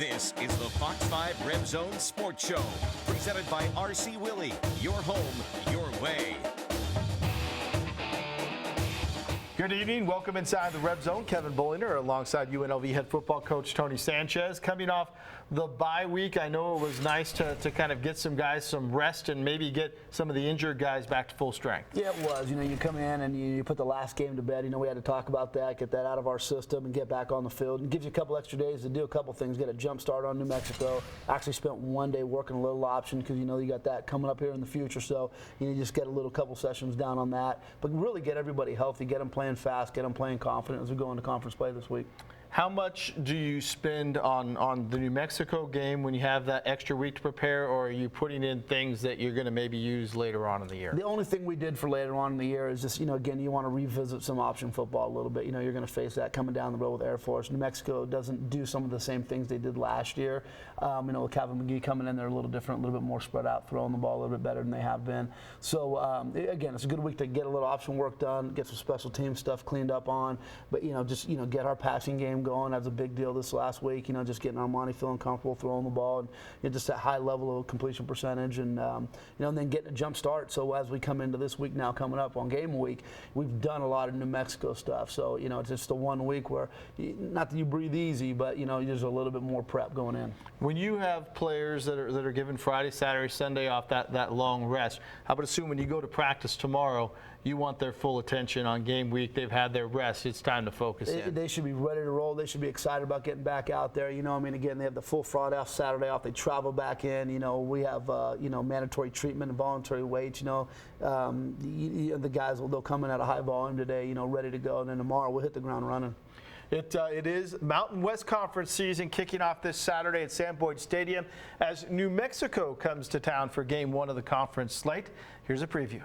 This is the Fox 5 RebZone Sports Show, presented by RC Willey. Your home, your way. Good evening. Welcome inside the RebZone. Kevin Bulliner alongside UNLV head football coach Tony Sanchez. Coming off the bye week, I know it was nice to kind of get some guys some rest and maybe get some of the injured guys back to full strength. Yeah, it was. You know, you come in and you put the last game to bed. You know, we had to talk about that, get that out of our system and get back on the field. It gives you a couple extra days to do a couple things, get a jump start on New Mexico. Actually spent one day working a little option because, you know, you got that coming up here in the future. So you just get a little couple sessions down on that. But really get everybody healthy, get them playing fast, get them playing confident as we go into conference play this week. How much do you spend on the New Mexico game when you have that extra week to prepare, or are you putting in things that you're going to maybe use later on in the year? The only thing we did for later on in the year is just, you know, again, you want to revisit some option football a little bit. You know, you're going to face that coming down the road with Air Force. New Mexico doesn't do some of the same things they did last year. You know, with Calvin McGee coming in, they're a little different, a little bit more spread out, throwing the ball a little bit better than they have been. So, again, it's a good week to get a little option work done, get some special team stuff cleaned up on, but, you know, just, you know, get our passing game going. That's a big deal this last week, you know, just getting Armani feeling comfortable throwing the ball and, you know, just that high level of completion percentage and, you know, and then getting a jump start. So as we come into this week now coming up on game week, we've done a lot of New Mexico stuff. So, you know, it's just the 1 week where, not that you breathe easy, but, you know, there's a little bit more prep going in. When you have players that are given Friday, Saturday, Sunday off that long rest, I would assume when you go to practice tomorrow, you want their full attention on game week. They've had their rest. It's time to focus in. They should be ready to roll. They should be excited about getting back out there. You know, I mean, again, they have the full Friday off, Saturday off. They travel back in. You know, we have, you know, mandatory treatment and voluntary weights. You know, the guys, they'll come in at a high volume today, you know, ready to go. And then tomorrow we'll hit the ground running. It is Mountain West Conference season kicking off this Saturday at Sam Boyd Stadium as New Mexico comes to town for game 1 of the conference slate. Here's a preview.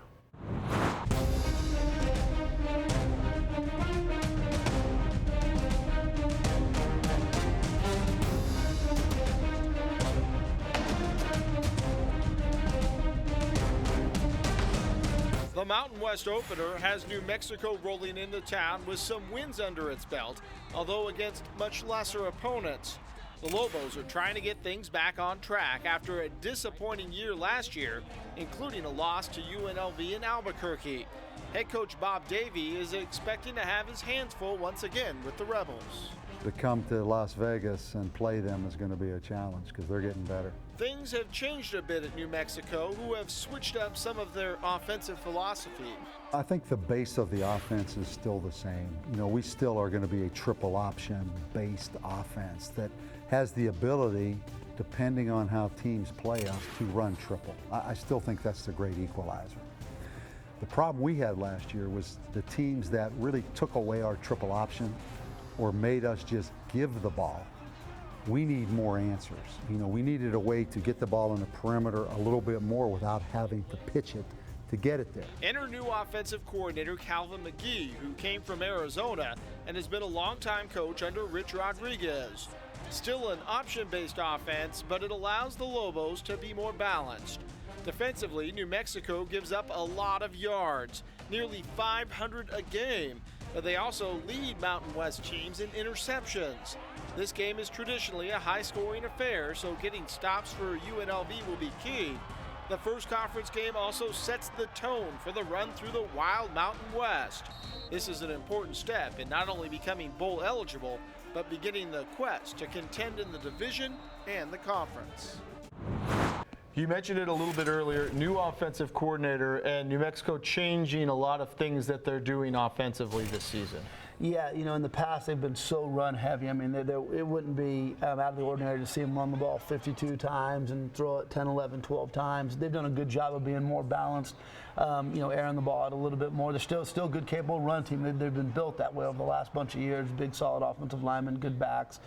The Mountain West opener has New Mexico rolling into town with some wins under its belt, although against much lesser opponents. The Lobos are trying to get things back on track after a disappointing year last year, including a loss to UNLV in Albuquerque. Head coach Bob Davie is expecting to have his hands full once again with the Rebels. To come to Las Vegas and play them is going to be a challenge because they're getting better. Things have changed a bit at New Mexico, who have switched up some of their offensive philosophy. I think the base of the offense is still the same. You know, we still are going to be a triple option based offense that has the ability, depending on how teams play us, to run triple. I still think that's the great equalizer. The problem we had last year was the teams that really took away our triple option or made us just give the ball. We need more answers. You know, we needed a way to get the ball in the perimeter a little bit more without having to pitch it to get it there. Enter new offensive coordinator Calvin McGee, who came from Arizona and has been a longtime coach under Rich Rodriguez. Still an option-based offense, but it allows the Lobos to be more balanced. Defensively, New Mexico gives up a lot of yards, nearly 500 a game, but they also lead Mountain West teams in interceptions. This game is traditionally a high-scoring affair, so getting stops for UNLV will be key. The first conference game also sets the tone for the run through the wild Mountain West. This is an important step in not only becoming bowl eligible, but beginning the quest to contend in the division and the conference. You mentioned it a little bit earlier, new offensive coordinator and New Mexico changing a lot of things that they're doing offensively this season. Yeah, you know, in the past they've been so run heavy. I mean, it wouldn't be out of the ordinary to see them run the ball 52 times and throw it 10, 11, 12 times. They've done a good job of being more balanced, you know, airing the ball out a little bit more. They're still a good, capable run team. They've been built that way over the last bunch of years. Big, solid offensive linemen, good backs.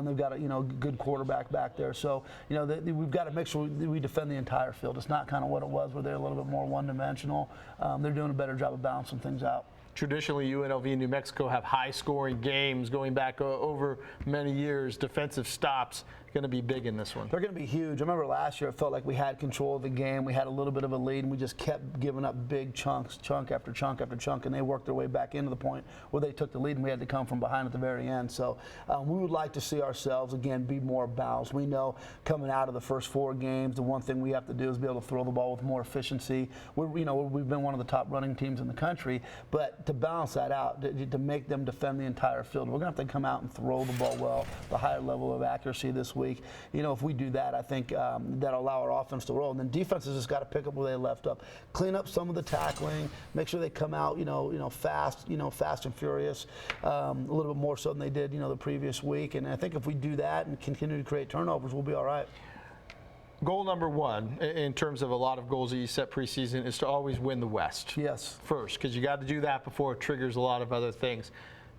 They've got a, you know, good quarterback back there. So, you know, we've got to make sure we defend the entire field. It's not kind of what it was where they're a little bit more one-dimensional. They're doing a better job of balancing things out. traditionally UNLV and New Mexico have high-scoring games going back over many years. Defensive stops going to be big in this one. They're going to be huge. I remember last year it felt like we had control of the game. We had a little bit of a lead, and we just kept giving up big chunks, chunk after chunk after chunk, and they worked their way back into the point where they took the lead, and we had to come from behind at the very end. So we would like to see ourselves, again, be more balanced. We know coming out of the first 4 games, the one thing we have to do is be able to throw the ball with more efficiency. We've been one of the top running teams in the country, but to balance that out, to make them defend the entire field, we're going to have to come out and throw the ball well, the higher level of accuracy this week. If we do that, I think that'll allow our offense to roll. And then defenses just got to pick up where they left up, clean up some of the tackling, make sure they come out, fast and furious, a little bit more so than they did, the previous week. And I think if we do that and continue to create turnovers, we'll be all right. Goal number 1 in terms of a lot of goals that you set preseason is to always win the West. Yes. First, because you got to do that before it triggers a lot of other things.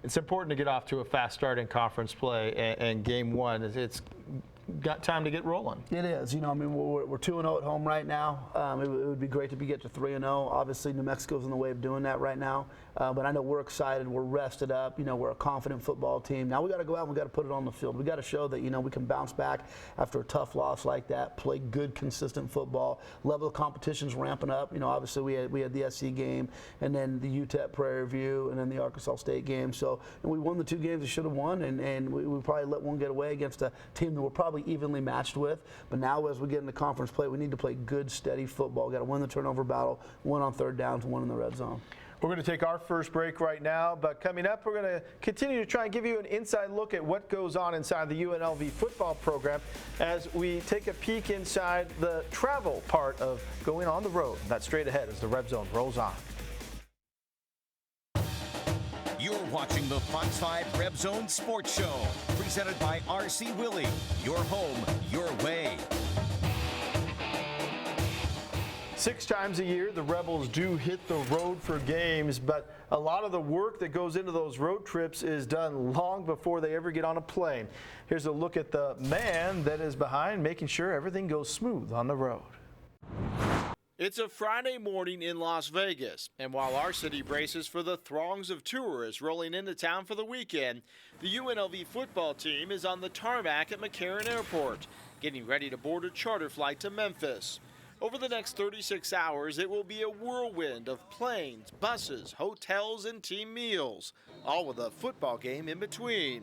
It's important to get off to a fast start in conference play, and game 1 it's got time to get rolling. It is. We're 2-0 at home right now. It would be great to get to 3-0. Obviously, New Mexico's in the way of doing that right now. But I know we're excited. We're rested up. We're a confident football team. Now we got to go out and we got to put it on the field. We got to show that we can bounce back after a tough loss like that. Play good, consistent football. Level of competition's ramping up. Obviously we had the SC game, and then the UTEP Prairie View, and then the Arkansas State game. So we won the 2 games we should have won, and we probably let one get away against a team that we're probably evenly matched with. But now as we get into conference play, we need to play good, steady football. We've got to win the turnover battle, 1 on third downs, 1 in the red zone. We're going to take our first break right now, but coming up, we're going to continue to try and give you an inside look at what goes on inside the UNLV football program as we take a peek inside the travel part of going on the road. That's straight ahead as the RebZone rolls on. You're watching the Fox 5 RebZone Sports Show, presented by RC Willey. Your home, your way. 6 times a year, the Rebels do hit the road for games, but a lot of the work that goes into those road trips is done long before they ever get on a plane. Here's a look at the man that is behind making sure everything goes smooth on the road. It's a Friday morning in Las Vegas, and while our city braces for the throngs of tourists rolling into town for the weekend, the UNLV football team is on the tarmac at McCarran Airport, getting ready to board a charter flight to Memphis. Over the next 36 hours, it will be a whirlwind of planes, buses, hotels, and team meals, all with a football game in between.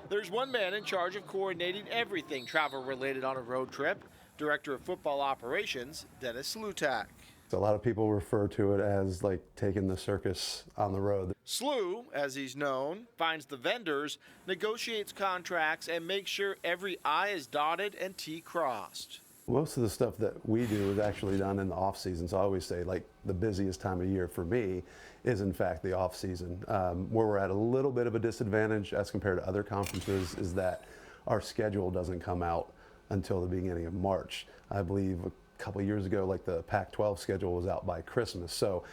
There's one man in charge of coordinating everything travel-related on a road trip, Director of Football Operations, Dennis Slutak. A lot of people refer to it as like taking the circus on the road. Slu, as he's known, finds the vendors, negotiates contracts, and makes sure every I is dotted and T crossed. Most of the stuff that we do is actually done in the off season. So I always say like the busiest time of year for me is in fact the off season. Where we're at a little bit of a disadvantage as compared to other conferences is that our schedule doesn't come out until the beginning of March. I believe a couple of years ago, like the Pac-12 schedule was out by Christmas. So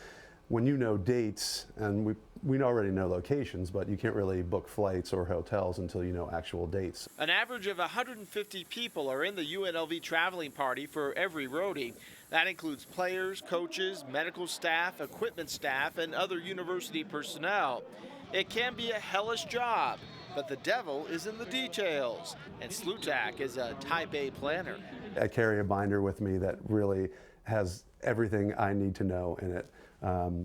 when you know dates, and we already know locations, but you can't really book flights or hotels until you know actual dates. An average of 150 people are in the UNLV traveling party for every roadie. That includes players, coaches, medical staff, equipment staff, and other university personnel. It can be a hellish job, but the devil is in the details, and Slutak is a type A planner. I carry a binder with me that really has everything I need to know in it.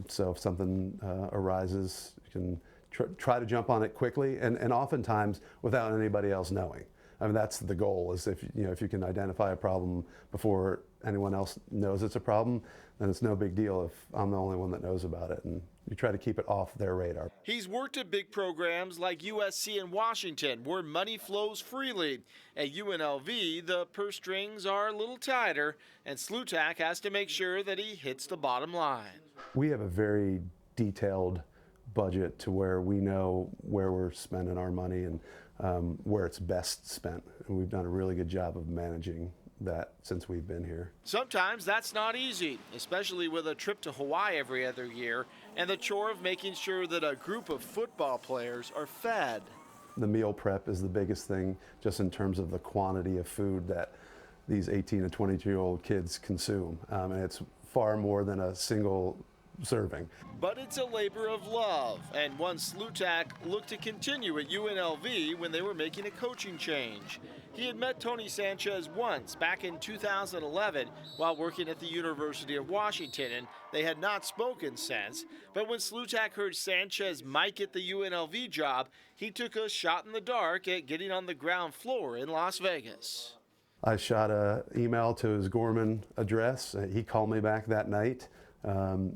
So if something arises, you can try to jump on it quickly, and oftentimes without anybody else knowing. I mean, that's the goal, is if you can identify a problem before anyone else knows it's a problem, then it's no big deal if I'm the only one that knows about it. And you try to keep it off their radar. He's worked at big programs like USC and Washington, where money flows freely. At UNLV, the purse strings are a little tighter, and Slutak has to make sure that he hits the bottom line. We have a very detailed budget to where we know where we're spending our money and where it's best spent. And we've done a really good job of managing that since we've been here. Sometimes that's not easy, especially with a trip to Hawaii every other year and the chore of making sure that a group of football players are fed. The meal prep is the biggest thing, just in terms of the quantity of food that these 18 to 22-year-old kids consume. And it's far more than a single serving. But it's a labor of love, and one Slutak looked to continue at UNLV when they were making a coaching change. He had met Tony Sanchez once back in 2011 while working at the University of Washington, and they had not spoken since. But when Slutak heard Sanchez might get the UNLV job, he took a shot in the dark at getting on the ground floor in Las Vegas. I shot an email to his Gorman address. He called me back that night.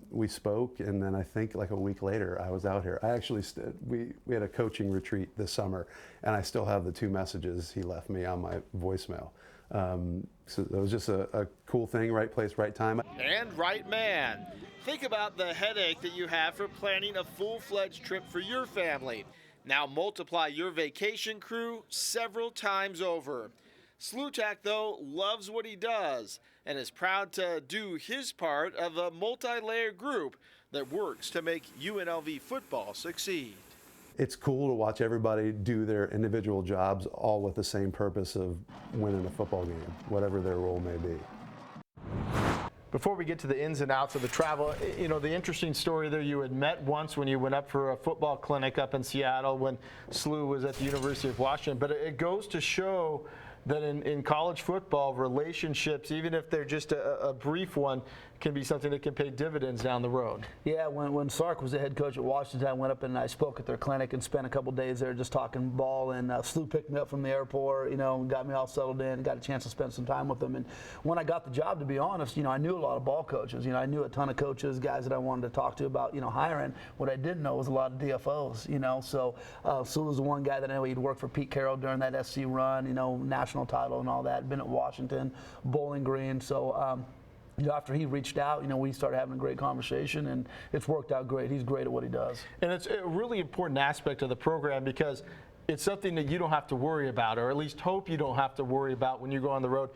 We spoke, and then I think like a week later I was out here. I actually we had a coaching retreat this summer, and I still have the 2 messages he left me on my voicemail. So it was just a cool thing, right place, right time. And right man. Think about the headache that you have for planning a full-fledged trip for your family. Now multiply your vacation crew several times over. Slutak, though, loves what he does and is proud to do his part of a multi-layered group that works to make UNLV football succeed. It's cool to watch everybody do their individual jobs, all with the same purpose of winning a football game, whatever their role may be. Before we get to the ins and outs of the travel, you know, the interesting story there, you had met once when you went up for a football clinic up in Seattle when Slu was at the University of Washington. But it goes to show that in college football, relationships, even if they're just a brief one, can be something that can pay dividends down the road. Yeah, when Sark was the head coach at Washington, I went up and I spoke at their clinic and spent a couple days there just talking ball. And Slu picked me up from the airport, you know, got me all settled in, got a chance to spend some time with them. And when I got the job, to be honest, you know, I knew a lot of ball coaches. You know, I knew a ton of coaches, guys that I wanted to talk to about, you know, hiring. What I didn't know was a lot of DFOs, you know. So Slu was the one guy that I know he'd worked for Pete Carroll during that SC run, you know, national title and all that. Been at Washington, Bowling Green. So, you know, after he reached out, you know, we started having a great conversation, and it's worked out great. He's great at what he does. And it's a really important aspect of the program because it's something that you don't have to worry about, or at least hope you don't have to worry about when you go on the road.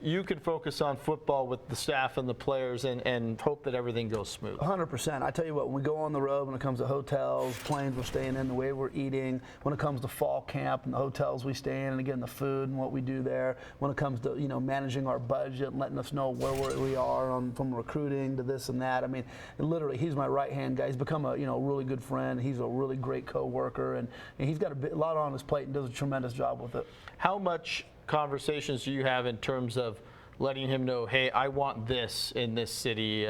You can focus on football with the staff and the players and hope that everything goes smooth. 100%. I tell you what, when we go on the road, when it comes to hotels, planes we're staying in, the way we're eating, when it comes to fall camp and the hotels we stay in, and again, the food and what we do there, when it comes to, you know, managing our budget and letting us know where we are from recruiting to this and that. I mean, literally, he's my right-hand guy. He's become a, you know, really good friend. He's a really great co-worker, and he's got a lot on his plate and does a tremendous job with it. How much conversations do you have in terms of letting him know, hey, I want this in this city,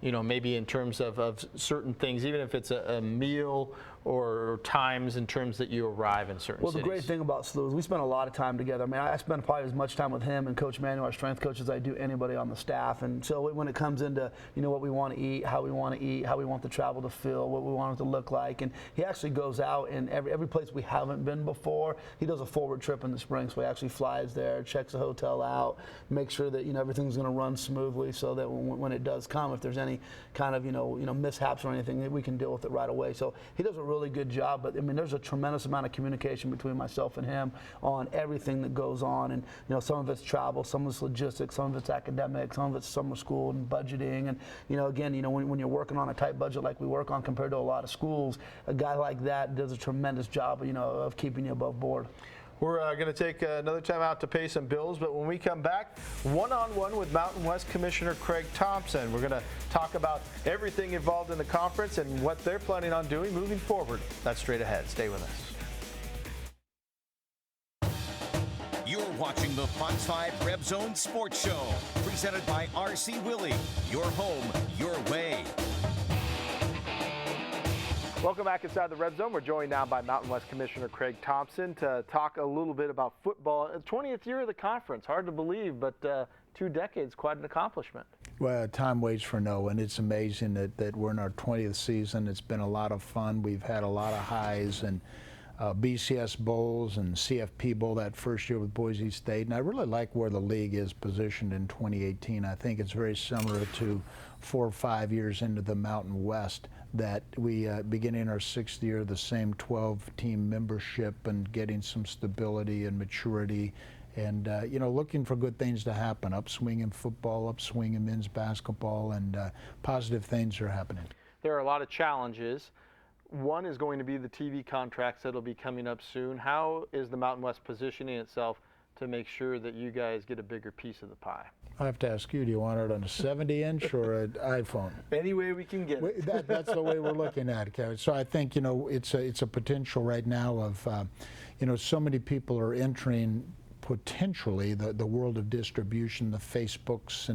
you know, maybe in terms of certain things, even if it's a meal or times in terms that you arrive in certain cities? Well, the great thing about Slu is we spend a lot of time together. I mean, I spend probably as much time with him and Coach Manuel, our strength coach, as I do anybody on the staff. And so when it comes into, you know, what we want to eat, how we want to eat, how we want the travel to feel, what we want it to look like, and he actually goes out and every place we haven't been before, he does a forward trip in the spring. So he actually flies there, checks the hotel out, makes sure that, you know, everything's going to run smoothly so that when it does come, if there's any kind of, you know, mishaps or anything, we can deal with it right away. So he does a really good job, but I mean, there's a tremendous amount of communication between myself and him on everything that goes on, and you know, some of it's travel, some of it's logistics, some of it's academic, some of it's summer school and budgeting, and you know, again, you know, when you're working on a tight budget like we work on compared to a lot of schools, a guy like that does a tremendous job, you know, of keeping you above board. We're going to take another time out to pay some bills, but when we come back, one-on-one with Mountain West Commissioner Craig Thompson. We're going to talk about everything involved in the conference and what they're planning on doing moving forward. That's straight ahead. Stay with us. You're watching the Fox 5 RebZone Sports Show, presented by RC Willey. Your home, your way. Welcome back inside the RebZone. We're joined now by Mountain West Commissioner Craig Thompson to talk a little bit about football. 20th year of the conference, hard to believe, but 2 decades, quite an accomplishment. Well, time waits for no one. It's amazing that we're in our 20th season. It's been a lot of fun. We've had a lot of highs and BCS Bowls and CFP Bowl that first year with Boise State. And I really like where the league is positioned in 2018. I think it's very similar to 4 or 5 years into the Mountain West, that we beginning our 6th year, the same 12-team membership and getting some stability and maturity, and you know, looking for good things to happen. Upswing in football, upswing in men's basketball, and positive things are happening. There are a lot of challenges. One is going to be the TV contracts that will be coming up soon. How is the Mountain West positioning itself to make sure that you guys get a bigger piece of the pie? I have to ask you, do you want it on a 70-inch or an iPhone? Any way we can get it. That's the way we're looking at it, Kevin. So I think, you know, it's a potential right now of, you know, so many people are entering potentially the world of distribution, the Facebooks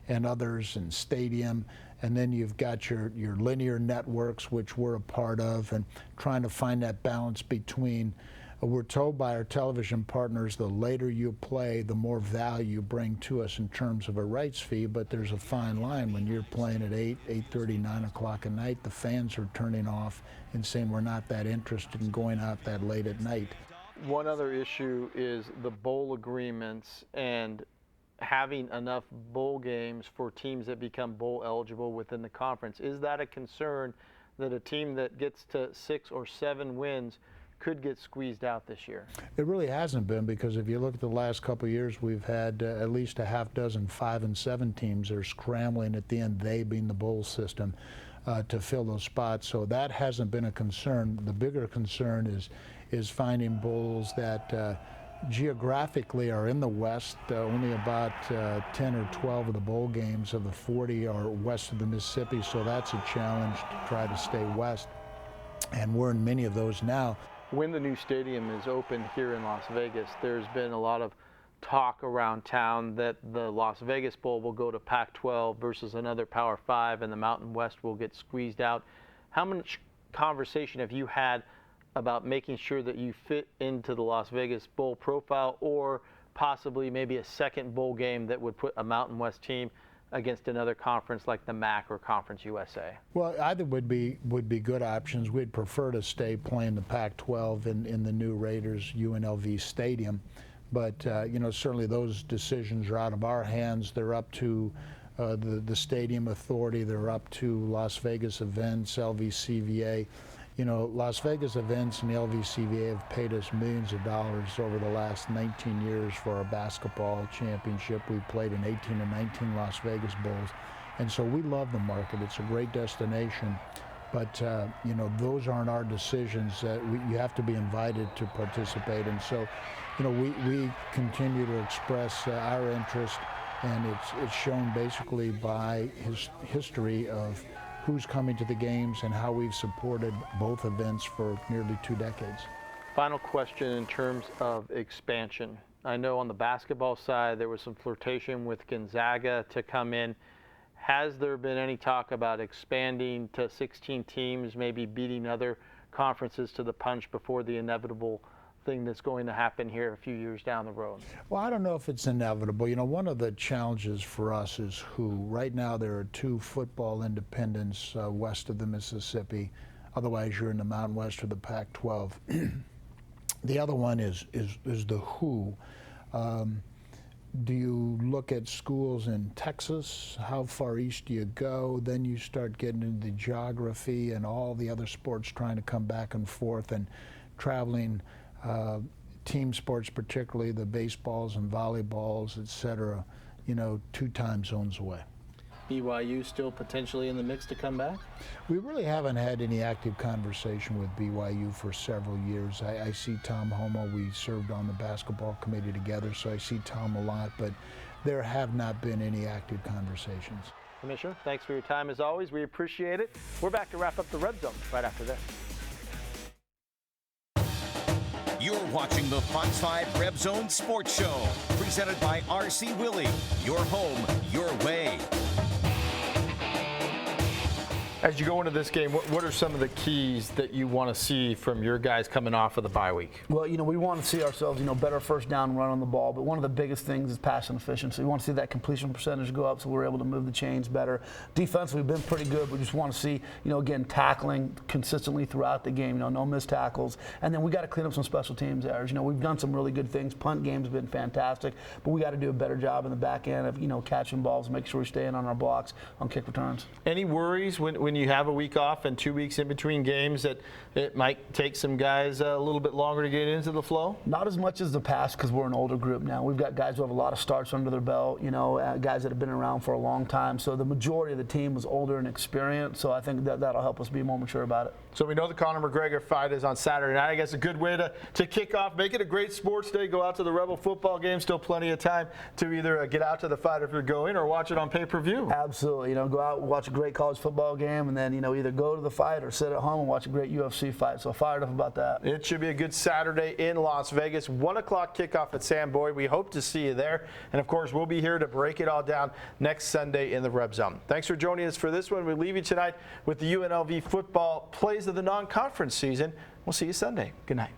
and others, and Stadium, and then you've got your linear networks, which we're a part of, and trying to find that balance between, we're told by our television partners, the later you play, the more value you bring to us in terms of a rights fee, but there's a fine line. When you're playing at 8:30, 9 o'clock at night, the fans are turning off and saying we're not that interested in going out that late at night. One other issue is the bowl agreements and having enough bowl games for teams that become bowl eligible within the conference. Is that a concern that a team that gets to 6 or 7 wins could get squeezed out this year? It really hasn't been, because if you look at the last couple of years, we've had at least a half dozen 5 and 7 teams that are scrambling at the end, they being the bowl system, to fill those spots. So that hasn't been a concern. The bigger concern is finding bowls that geographically are in the West. Only about 10 or 12 of the bowl games of the 40 are west of the Mississippi, so that's a challenge to try to stay west. And we're in many of those now. When the new stadium is open here in Las Vegas, there's been a lot of talk around town that the Las Vegas Bowl will go to Pac-12 versus another Power 5, and the Mountain West will get squeezed out. How much conversation have you had about making sure that you fit into the Las Vegas Bowl profile, or possibly maybe a second bowl game that would put a Mountain West team against another conference like the MAC or Conference USA? Well, either would be good options. We'd prefer to stay playing the Pac-12 in the new Raiders UNLV Stadium, but you know, certainly those decisions are out of our hands. They're up to the Stadium Authority. They're up to Las Vegas Events, LVCVA. You know, Las Vegas Events and the LVCVA have paid us millions of dollars over the last 19 years for our basketball championship. We played in 18 and 19 Las Vegas Bowls. And so we love the market. It's a great destination. But, you know, those aren't our decisions. You have to be invited to participate. And so, you know, we continue to express our interest, and it's shown basically by history of who's coming to the games and how we've supported both events for nearly 2 decades. Final question in terms of expansion. I know on the basketball side there was some flirtation with Gonzaga to come in. Has there been any talk about expanding to 16 teams, maybe beating other conferences to the punch before the inevitable thing that's going to happen here a few years down the road? Well, I don't know if it's inevitable. You know, one of the challenges for us is who. Right now there are 2 football independents west of the Mississippi. Otherwise, you're in the Mountain West or the Pac-12. The other one is the who. Do you look at schools in Texas? How far east do you go? Then you start getting into the geography and all the other sports trying to come back and forth and traveling. Team sports, particularly the baseballs and volleyballs, et cetera, you know, 2 time zones away. BYU still potentially in the mix to come back? We really haven't had any active conversation with BYU for several years. I see Tom Homo. We served on the basketball committee together, so I see Tom a lot, but there have not been any active conversations. Commissioner, thanks for your time as always. We appreciate it. We're back to wrap up the Red Zone right after this. You're watching the Fox 5 RebZone Sports Show, presented by RC Willey. Your home, your way. As you go into this game, what are some of the keys that you want to see from your guys coming off of the bye week? Well, you know, we want to see ourselves, you know, better first down run on the ball, but one of the biggest things is passing efficiency. We want to see that completion percentage go up so we're able to move the chains better. Defensively, we've been pretty good. We just want to see, you know, again, tackling consistently throughout the game, you know, no missed tackles. And then we got to clean up some special teams errors. You know, we've done some really good things. Punt game's been fantastic, but we got to do a better job in the back end of, you know, catching balls, make sure we're staying on our blocks on kick returns. Any worries when when you have a week off and 2 weeks in between games that it might take some guys a little bit longer to get into the flow? Not as much as the past because we're an older group now. We've got guys who have a lot of starts under their belt, guys that have been around for a long time. So the majority of the team was older and experienced. So I think that'll help us be more mature about it. So we know the Conor McGregor fight is on Saturday night. I guess a good way to kick off, make it a great sports day, go out to the Rebel football game. Still plenty of time to either get out to the fight if you're going or watch it on pay-per-view. Absolutely. Go out and watch a great college football game and then, either go to the fight or sit at home and watch a great UFC fight. So fired up about that. It should be a good Saturday in Las Vegas. 1 o'clock kickoff at Sam Boyd. We hope to see you there. And, of course, we'll be here to break it all down next Sunday in the RebZone. Thanks for joining us for this one. We leave you tonight with the UNLV football plays of the non-conference season. We'll see you Sunday. Good night.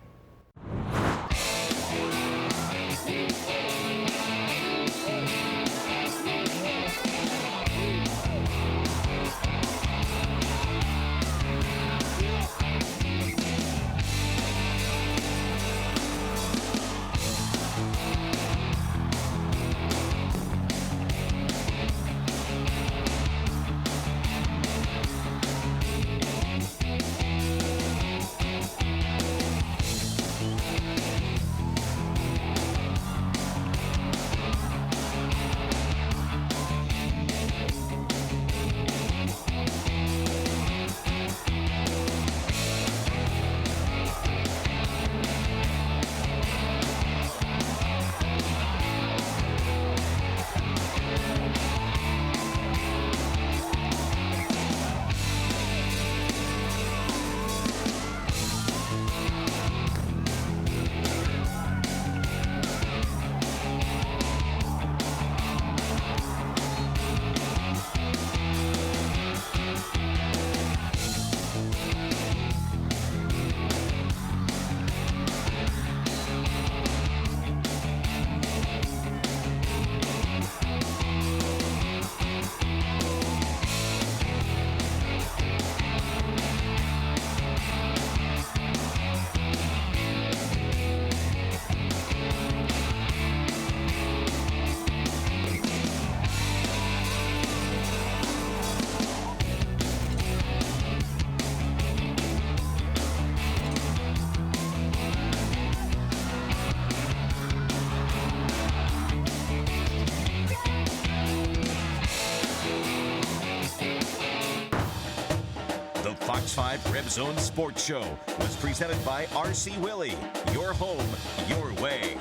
Fox 5 RebZone Sports Show was presented by RC Willey. Your home, your way.